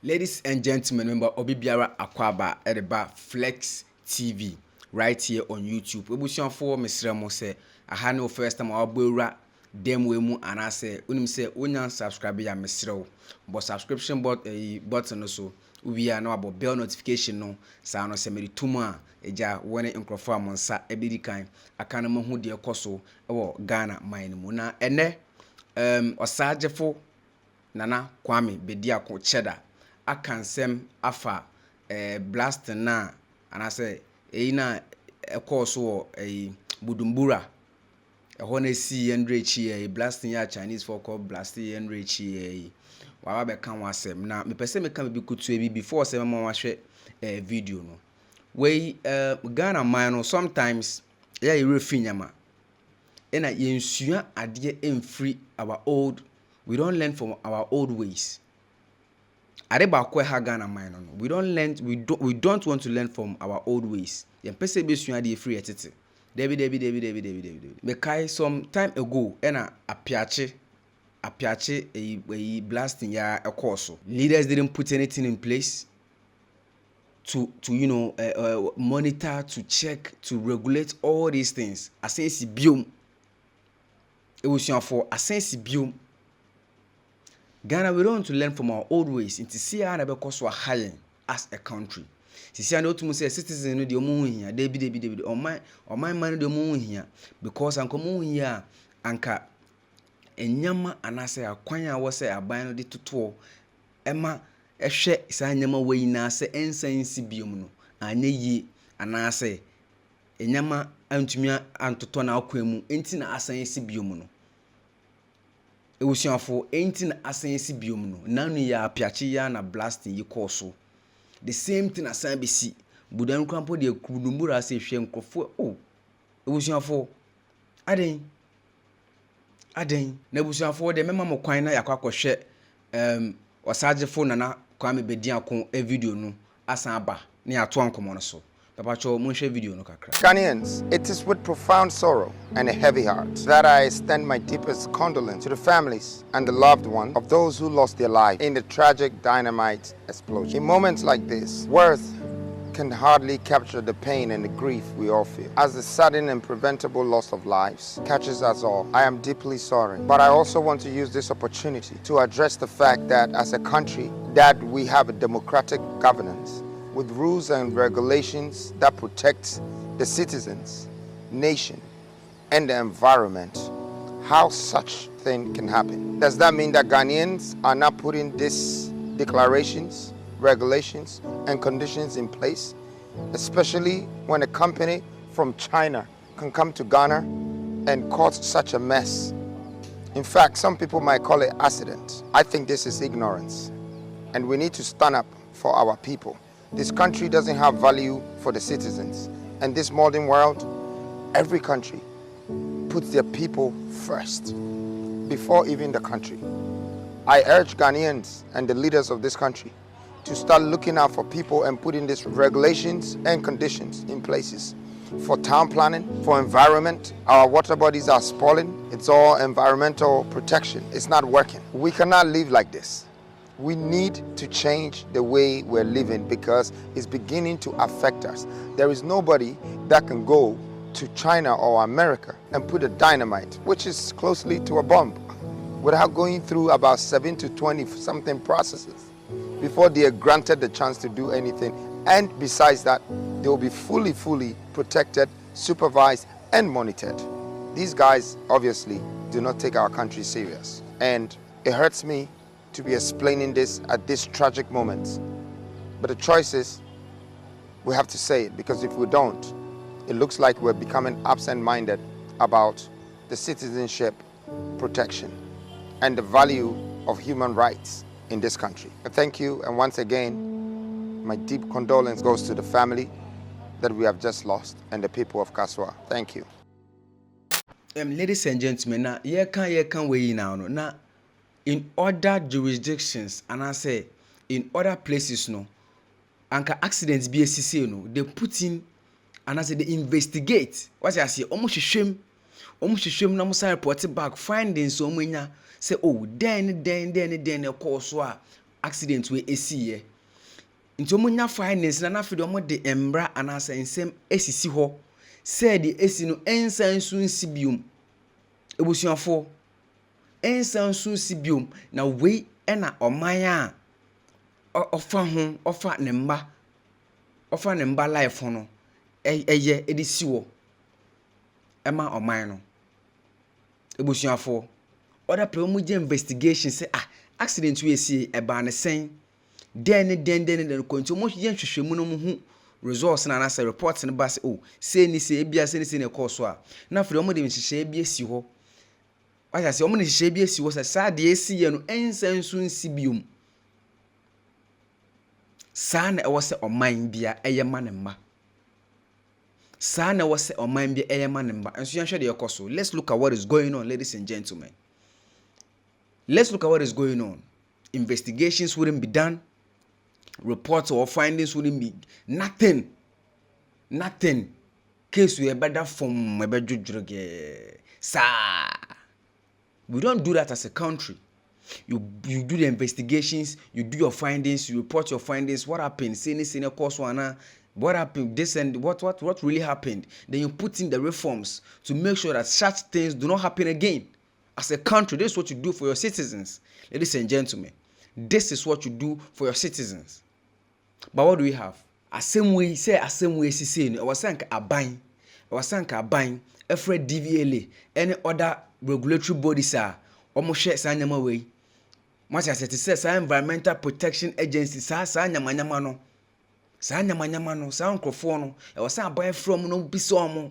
Ladies and gentlemen, remember Obibiara Akwaba Edeba Flex TV right here on YouTube. Ebusian for Mr. Mose. I had no first time I'll be dem we mu and I say unim say unyan subscribe ya Mr. But subscription button also we are now about bell notification no sa no se me tuma eja woni nkrofo amonsa ebedi kan aka na mahu de ekoso ewo Ghana mine mu na ene osagefo Nana Kwame Badiako Cheddar akansem afa blast na anase na ekoso budumbura ho na si enrechi blast ya Chinese for call blast enrechi wa ba kan wasem na me pese me kan be kutu ebi before se ma wa hwe video no we Ghana man no sometimes ya refinyama ena yensua ade emfree our old. We don't learn from our old ways. Adeba ha Ghana man no. We don't want to learn from our old ways. Yen pese be sua de free etete. Debi. Me kai some time ago ena apiache a blasting ya ekoso. Leaders didn't put anything in place to monitor, to check, to regulate all these things. Asensi biom. It was for asensi biom. Ghana, we don't want to learn from our old ways. Into see how because we're high as a country. See, I know to say citizens know the omo here. Debi. On my money the omo here because anko omo here anka enyama anase akwanya wo say aban no de toto ema ehwe sa nyama we na se ensansi biom no anye yi anase enyama antumi antoto na akwemu enti na asansi biom no. Ewusianfo enti na asansi biom no nanu ya apiache ya na blasting yi koso the same thing asan besi budan krampo de kunumbura se hwe nkofo ewusianfo aden na ewusianfo de mema mo kwan na yakwa kohwe osagefo Nana Kwame Badiako video no asan aba na ato ankomo no so. Ghanaians, it is with profound sorrow and a heavy heart that I extend my deepest condolence to the families and the loved ones of those who lost their lives in the tragic dynamite explosion. In moments like this, words can hardly capture the pain and the grief we all feel. As the sudden and preventable loss of lives catches us all, I am deeply sorry. But I also want to use this opportunity to address the fact that as a country, that we have a democratic governance with rules and regulations that protect the citizens, nation, and the environment. How such thing can happen? Does that mean that Ghanaians are not putting these declarations, regulations, and conditions in place? Especially when a company from China can come to Ghana and cause such a mess. In fact, some people might call it accident. I think this is ignorance, and we need to stand up for our people. This country doesn't have value for the citizens. And this modern world, every country puts their people first, before even the country. I urge Ghanaians and the leaders of this country to start looking out for people and putting these regulations and conditions in places. For town planning, for environment, our water bodies are spoiling. It's all environmental protection. It's not working. We cannot live like this. We need to change the way we're living because it's beginning to affect us. There is nobody that can go to China or America and put a dynamite, which is closely to a bomb, without going through about 7 to 20 something processes before they are granted the chance to do anything. And besides that, they will be fully protected, supervised, and monitored. These guys obviously do not take our country serious. And it hurts me to be explaining this at this tragic moment. But the choice is, we have to say it, because if we don't, it looks like we're becoming absent-minded about the citizenship protection and the value of human rights in this country. Thank you, and once again, my deep condolence goes to the family that we have just lost and the people of Kaswa. Thank you. Ladies and gentlemen, now you can weigh now. Now, in other jurisdictions, and I say in other places, no, anka accidents be a no, they put in, and I say they investigate. What I say, almost shame, no more report back findings so many say, oh, then, of course, accident we esiye nti omunya finance na nafi de omo de embra anasa ensem esisi ho said the esi no ensan so nsibium ebusuafo ensan so nsibium na we na oman a ofa ne mba life ho no eye edisi wo ema oman no ebusuafo other problem je investigation say accident we esi eba ne sen den konti mo je nhwehwemu no mu hu results na say reports ne ba say say ni say ebia say ni say na course a na fere mo de nhwehwe ebia si ho wasa say mo ne nhwehwe ebia si ho say de esi ye no ensansu nsibium sa na ewo say oman bia eye ma ne mma sa na ewo say oman bia eye ma ne mma enso yan hwe de yekoso. Let's look at what is going on, ladies and gentlemen. Let's look at what is going on. Investigations wouldn't be done. Reports or findings wouldn't be nothing. Case we better from sa. We don't do that as a country. You do the investigations, you do your findings, you report your findings. What happened? Senior course one. What happened? This and what really happened? Then you put in the reforms to make sure that such things do not happen again. As a country, this is what you do for your citizens. Ladies and gentlemen, this is what you do for your citizens. But what do we have? Same way say no. Was sank aban, every DVLA, any other regulatory bodies are almost share sanyama way. Much as it says environmental protection agency sa nyama no. Sa nyama no, sa nkrofo no. E was aban from no bi so omo.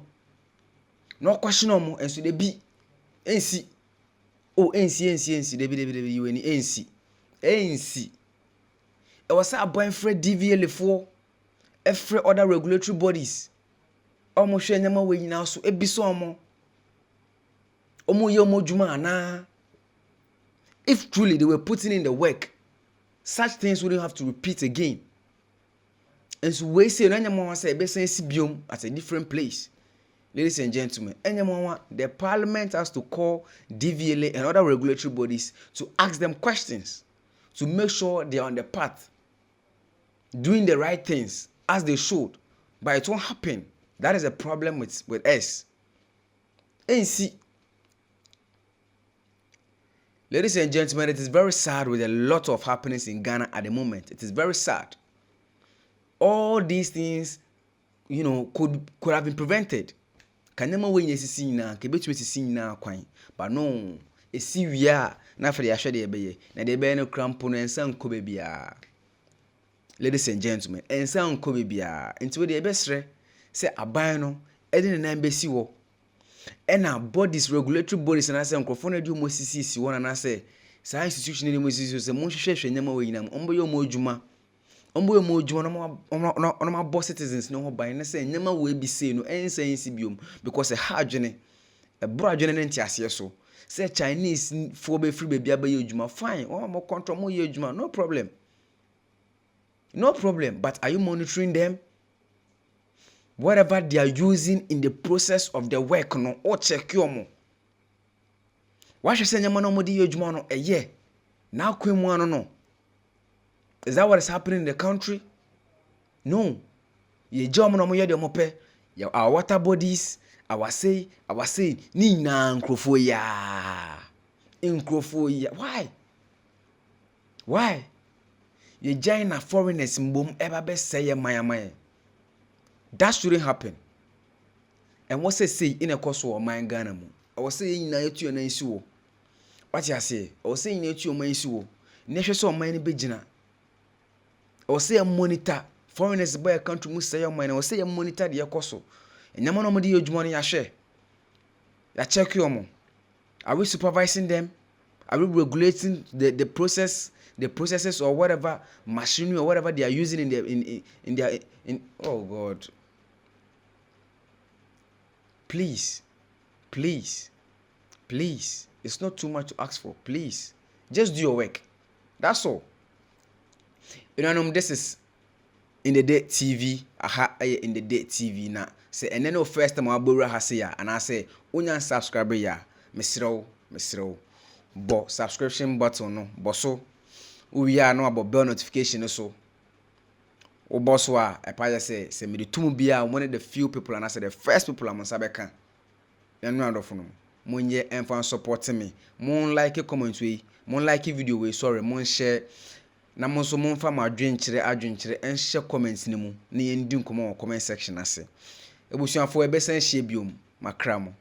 No question omo enso de bi ensi. NC debi you any NC. It was a boy Fred DVL for every other regulatory bodies. Almost share nyama we now so ebiso omo ye omo juma na. If truly they were putting in the work, such things wouldn't have to repeat again. And so we say nyama say be say sibiom at a different place. Ladies and gentlemen, the parliament has to call DVLA and other regulatory bodies to ask them questions to make sure they are on the path, doing the right things as they should. But it won't happen. That is a problem with us. And see, ladies and gentlemen, it is very sad with a lot of happenings in Ghana at the moment. It is very sad. All these things, could have been prevented. Kanyama we nyesisi nyina kebetumi sisi nyina kwan but no esi wia na fere ya hwe de ebeye na de ebeye no crampo no ensa nko bebia. Ladies and gentlemen, ensa nko bebia nti we de ebesre se aban no ede ne nan besi wo ena bodies regulatory bodies na se nkrofo na de mo sisi wo na se sa institution ne mo sisi se mo hwehwe nyama we nyina mo yo mo adwuma no ma boss citizens no ho ban na say nyama we bi say no ensansi biom because a hadwene e bro adwene ne ntiase so say Chinese for be free baby abaye adwuma fine mo control mo ye adwuma no problem, but are you monitoring them? Whatever they are using in the process of the work no or check your mo why should say nyama no mo di adwuma no eye na kwemu ano no. Is that what is happening in the country? No. Ye jom no mo ye de mo pe. Our water bodies, our say, ni na nkrofo ya. Why? Ye China foreigners mbom eba be say ye mayamaye. That shouldn't happen. And what say in a course of my Ghana mo. I was saying na yetu na isi wo. What you say? I was saying yetu ma isi wo. Ne hwe so man be gina. Or say a monitor foreigners by a country must say your money or say a monitor the akoso and yamano modi yojumani ya share ya check your mo. Are we supervising them? Are we regulating the processes or whatever machinery or whatever they are using in their oh God, please, it's not too much to ask for. Please just do your work, that's all. This is in the day TV. In the day TV na say and then first time abura hase ya and I say unya subscribe ya mesrew bo subscription button no boso we are no about bell notification so boss wa epa say me de tum bia one of the few people and I say the first people am sabeka yanu adofo no monye enfan support me mon like comment we mon like video we sorry mon share na mon so mon fa ma adwenkyere en share comments ni mu na yendi nkomo comment section ase ebusuafo ebe san hye biom makra mo